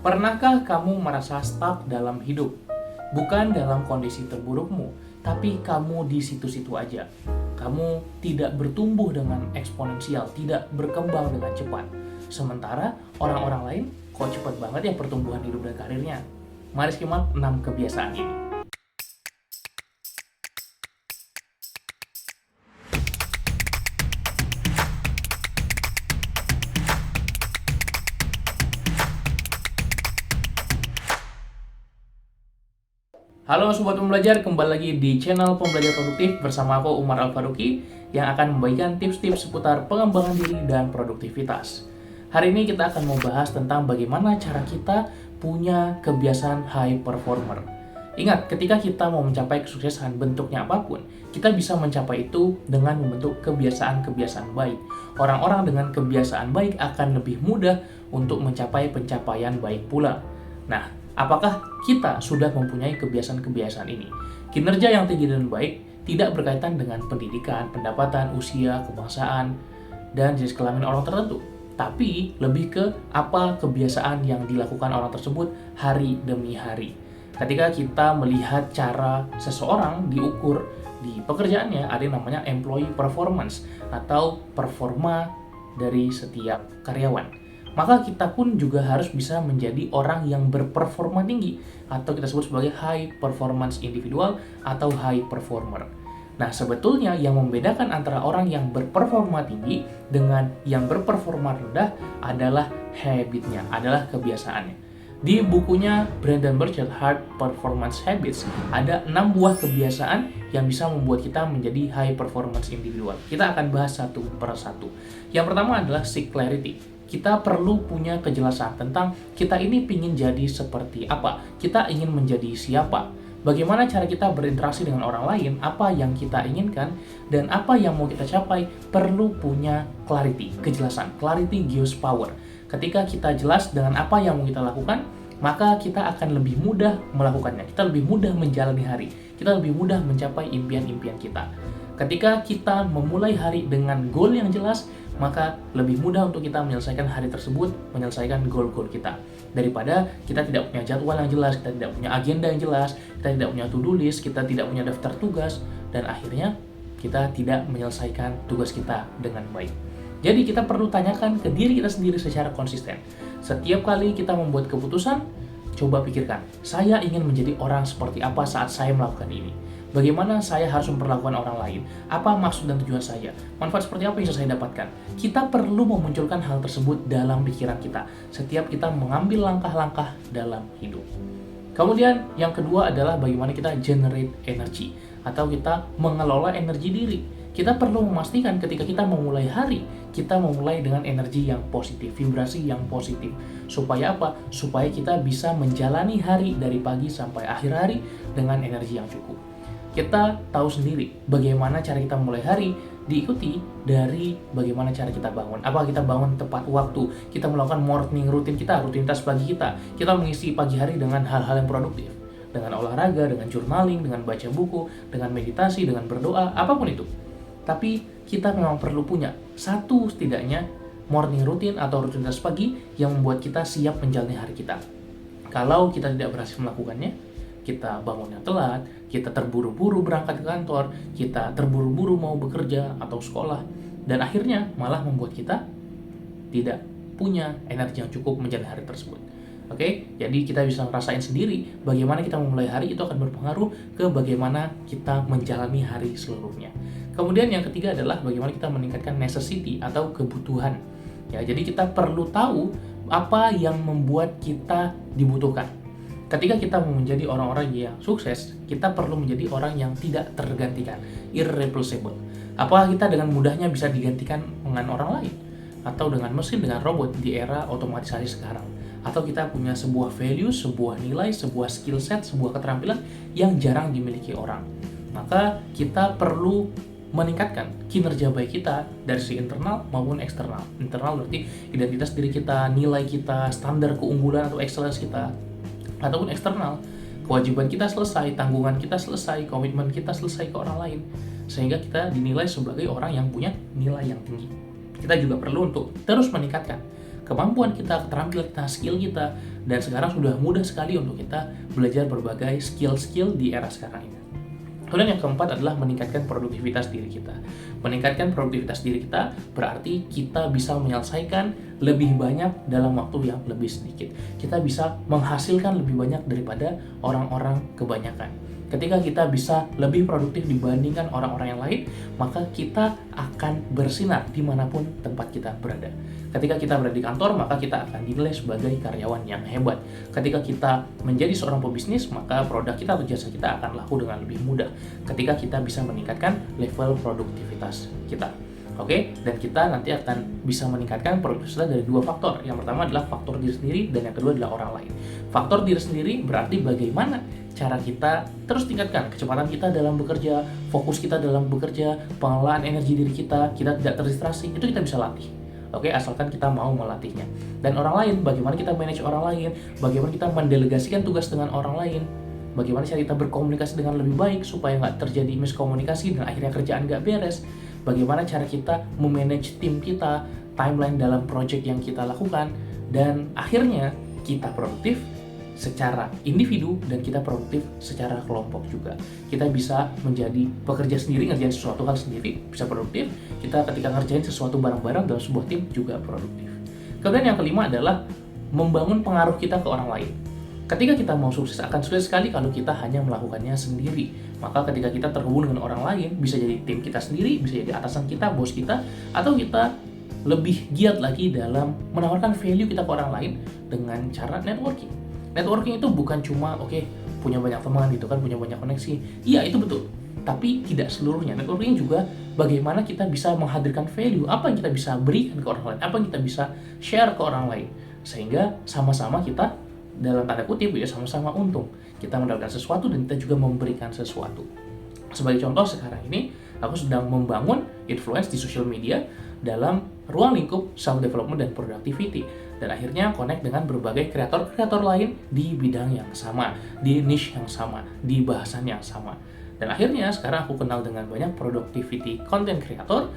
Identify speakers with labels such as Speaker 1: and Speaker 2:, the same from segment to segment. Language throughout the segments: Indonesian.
Speaker 1: Pernahkah kamu merasa stuck dalam hidup? Bukan dalam kondisi terburukmu, tapi kamu di situ-situ aja. Kamu tidak bertumbuh dengan eksponensial, tidak berkembang dengan cepat. Sementara orang-orang lain kok cepat banget ya pertumbuhan hidup dan karirnya. Mari simak 6 kebiasaan ini. Halo Sobat Pembelajar, kembali lagi di channel Pembelajar Produktif bersama aku Umar Al-Faruqi yang akan membagikan tips-tips seputar pengembangan diri dan produktivitas. Hari ini kita akan membahas tentang bagaimana cara kita punya kebiasaan high performer. Ingat, ketika kita mau mencapai kesuksesan bentuknya apapun, kita bisa mencapai itu dengan membentuk kebiasaan-kebiasaan baik. Orang-orang dengan kebiasaan baik akan lebih mudah untuk mencapai pencapaian baik pula. Nah, apakah kita sudah mempunyai kebiasaan-kebiasaan ini? Kinerja yang tinggi dan baik tidak berkaitan dengan pendidikan, pendapatan, usia, kebangsaan, dan jenis kelamin orang tertentu. Tapi lebih ke apa kebiasaan yang dilakukan orang tersebut hari demi hari. Ketika kita melihat cara seseorang diukur di pekerjaannya, ada yang namanya employee performance atau performa dari setiap karyawan. Maka kita pun juga harus bisa menjadi orang yang berperforma tinggi atau kita sebut sebagai high performance individual atau high performer. Nah, sebetulnya yang membedakan antara orang yang berperforma tinggi dengan yang berperforma rendah adalah habitnya, adalah kebiasaannya. Di bukunya Brendon Burchard, Hard Performance Habits, ada 6 buah kebiasaan yang bisa membuat kita menjadi high performance individual. Kita akan bahas satu per satu. Yang pertama adalah seek clarity. Kita perlu punya kejelasan tentang kita ini ingin jadi seperti apa, kita ingin menjadi siapa, bagaimana cara kita berinteraksi dengan orang lain, apa yang kita inginkan, dan apa yang mau kita capai. Perlu punya clarity, kejelasan. Clarity gives power. Ketika kita jelas dengan apa yang mau kita lakukan, maka kita akan lebih mudah melakukannya, kita lebih mudah menjalani hari, kita lebih mudah mencapai impian-impian kita. Ketika kita memulai hari dengan goal yang jelas, maka lebih mudah untuk kita menyelesaikan hari tersebut, menyelesaikan goal-goal kita. Daripada kita tidak punya jadwal yang jelas, kita tidak punya agenda yang jelas, kita tidak punya to-do list, kita tidak punya daftar tugas, dan akhirnya kita tidak menyelesaikan tugas kita dengan baik. Jadi kita perlu tanyakan ke diri kita sendiri secara konsisten. Setiap kali kita membuat keputusan, coba pikirkan, saya ingin menjadi orang seperti apa saat saya melakukan ini? Bagaimana saya harus memperlakukan orang lain? Apa maksud dan tujuan saya? Manfaat seperti apa yang bisa saya dapatkan? Kita perlu memunculkan hal tersebut dalam pikiran kita setiap kita mengambil langkah-langkah dalam hidup. Kemudian yang kedua adalah bagaimana kita generate energy atau kita mengelola energi diri. Kita perlu memastikan ketika kita memulai hari, kita memulai dengan energi yang positif, vibrasi yang positif. Supaya apa? Supaya kita bisa menjalani hari dari pagi sampai akhir hari dengan energi yang cukup. Kita tahu sendiri bagaimana cara kita memulai hari diikuti dari bagaimana cara kita bangun. Apakah kita bangun tepat waktu, kita melakukan morning routine kita, rutinitas pagi kita mengisi pagi hari dengan hal-hal yang produktif, dengan olahraga, dengan journaling, dengan baca buku, dengan meditasi, dengan berdoa, apapun itu. Tapi kita memang perlu punya satu setidaknya morning routine atau rutinitas pagi yang membuat kita siap menjalani hari kita. Kalau kita tidak berhasil melakukannya, kita bangunnya telat, kita terburu-buru berangkat ke kantor, kita terburu-buru mau bekerja atau sekolah, dan akhirnya malah membuat kita tidak punya energi yang cukup menjalani hari tersebut. Oke, jadi kita bisa ngerasain sendiri bagaimana kita memulai hari itu akan berpengaruh ke bagaimana kita menjalani hari seluruhnya. Kemudian yang ketiga adalah bagaimana kita meningkatkan necessity atau kebutuhan. Ya, jadi kita perlu tahu apa yang membuat kita dibutuhkan. Ketika kita mau menjadi orang-orang yang sukses, kita perlu menjadi orang yang tidak tergantikan, irreplaceable. Apakah kita dengan mudahnya bisa digantikan dengan orang lain? Atau dengan mesin, dengan robot di era otomatisasi sekarang? Atau kita punya sebuah value, sebuah nilai, sebuah skill set, sebuah keterampilan yang jarang dimiliki orang? Maka kita perlu meningkatkan kinerja baik kita dari sisi internal maupun eksternal. Internal berarti identitas diri kita, nilai kita, standar keunggulan atau excellence kita. Ataupun eksternal, kewajiban kita selesai, tanggungan kita selesai, komitmen kita selesai ke orang lain, sehingga kita dinilai sebagai orang yang punya nilai yang tinggi. Kita juga perlu untuk terus meningkatkan kemampuan kita, keterampilan kita, skill kita, dan sekarang sudah mudah sekali untuk kita belajar berbagai skill-skill di era sekarang ini. Kemudian yang keempat adalah meningkatkan produktivitas diri kita. Meningkatkan produktivitas diri kita berarti kita bisa menyelesaikan lebih banyak dalam waktu yang lebih sedikit. Kita bisa menghasilkan lebih banyak daripada orang-orang kebanyakan. Ketika kita bisa lebih produktif dibandingkan orang-orang yang lain, maka kita akan bersinar dimanapun tempat kita berada. Ketika kita berada di kantor, maka kita akan dinilai sebagai karyawan yang hebat. Ketika kita menjadi seorang pebisnis, maka produk kita atau jasa kita akan laku dengan lebih mudah. Ketika kita bisa meningkatkan level produktivitas kita. Oke, dan kita nanti akan bisa meningkatkan produktivitas dari dua faktor. Yang pertama adalah faktor diri sendiri, dan yang kedua adalah orang lain. Faktor diri sendiri berarti bagaimana cara kita terus tingkatkan kecepatan kita dalam bekerja, fokus kita dalam bekerja, pengelolaan energi diri kita tidak terdistraksi, itu kita bisa latih. Oke, asalkan kita mau melatihnya. Dan orang lain, bagaimana kita manage orang lain, bagaimana kita mendelegasikan tugas dengan orang lain, bagaimana cara kita berkomunikasi dengan lebih baik supaya nggak terjadi miskomunikasi dan akhirnya kerjaan nggak beres, bagaimana cara kita memanage tim kita, timeline dalam project yang kita lakukan, dan akhirnya kita produktif secara individu dan kita produktif secara kelompok juga. Kita bisa menjadi pekerja sendiri, ngerjain sesuatu hal sendiri, bisa produktif. Kita ketika ngerjain sesuatu bareng-bareng dalam sebuah tim juga produktif. Kemudian yang kelima adalah membangun pengaruh kita ke orang lain. Ketika kita mau sukses, akan sulit sekali kalau kita hanya melakukannya sendiri. Maka ketika kita terhubung dengan orang lain, bisa jadi tim kita sendiri, bisa jadi atasan kita, bos kita, atau kita lebih giat lagi dalam menawarkan value kita ke orang lain dengan cara networking. Networking itu bukan cuma punya banyak teman gitu kan, punya banyak koneksi. Iya, itu betul. Tapi tidak seluruhnya. Networking juga bagaimana kita bisa menghadirkan value, apa yang kita bisa berikan ke orang lain, apa yang kita bisa share ke orang lain. Sehingga sama-sama kita dalam tanda kutip ya sama-sama untung. Kita mendapatkan sesuatu dan kita juga memberikan sesuatu. Sebagai contoh sekarang ini aku sedang membangun influence di social media dalam ruang lingkup self development dan productivity. Dan akhirnya connect dengan berbagai kreator-kreator lain di bidang yang sama, di niche yang sama, di bahasan yang sama. Dan akhirnya sekarang aku kenal dengan banyak productivity content creator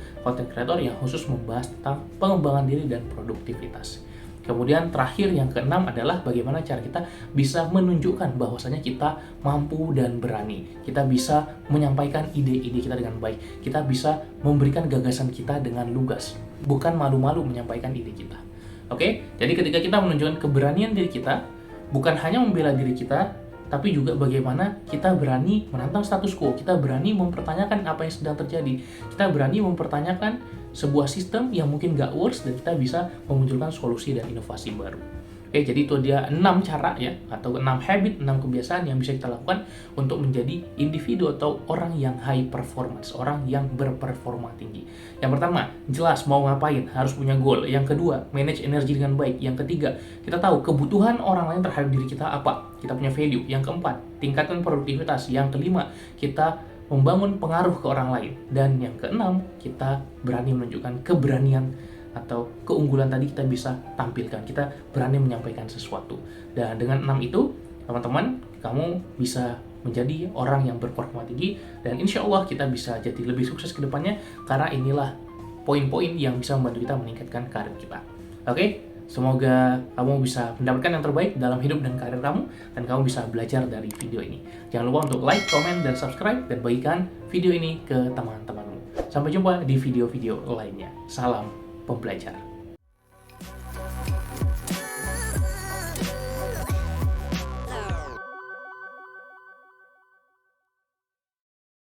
Speaker 1: yang khusus membahas tentang pengembangan diri dan produktivitas. Kemudian terakhir yang keenam adalah bagaimana cara kita bisa menunjukkan bahwasanya kita mampu dan berani. Kita bisa menyampaikan ide-ide kita dengan baik. Kita bisa memberikan gagasan kita dengan lugas. Bukan malu-malu menyampaikan ide kita. Oke, jadi ketika kita menunjukkan keberanian diri kita, bukan hanya membela diri kita, tapi juga bagaimana kita berani menantang status quo, kita berani mempertanyakan apa yang sedang terjadi, kita berani mempertanyakan sebuah sistem yang mungkin nggak works dan kita bisa memunculkan solusi dan inovasi baru. Oke, jadi itu dia 6 cara ya, atau 6 habit, 6 kebiasaan yang bisa kita lakukan untuk menjadi individu atau orang yang high performance, orang yang berperforma tinggi. Yang pertama, jelas mau ngapain, harus punya goal. Yang kedua, manage energi dengan baik. Yang ketiga, kita tahu kebutuhan orang lain terhadap diri kita apa, kita punya value. Yang keempat, tingkatkan produktivitas. Yang kelima, kita membangun pengaruh ke orang lain. Dan yang keenam, kita berani menunjukkan keberanian atau keunggulan tadi kita bisa tampilkan, kita berani menyampaikan sesuatu. Dan dengan 6 itu, teman-teman, kamu bisa menjadi orang yang berperforma tinggi dan insya Allah kita bisa jadi lebih sukses ke depannya karena inilah poin-poin yang bisa membantu kita meningkatkan karir kita. Oke, semoga kamu bisa mendapatkan yang terbaik dalam hidup dan karir kamu dan kamu bisa belajar dari video ini. Jangan lupa untuk like, comment, dan subscribe dan bagikan video ini ke teman-temanmu. Sampai jumpa di video-video lainnya. Salam pembelajar.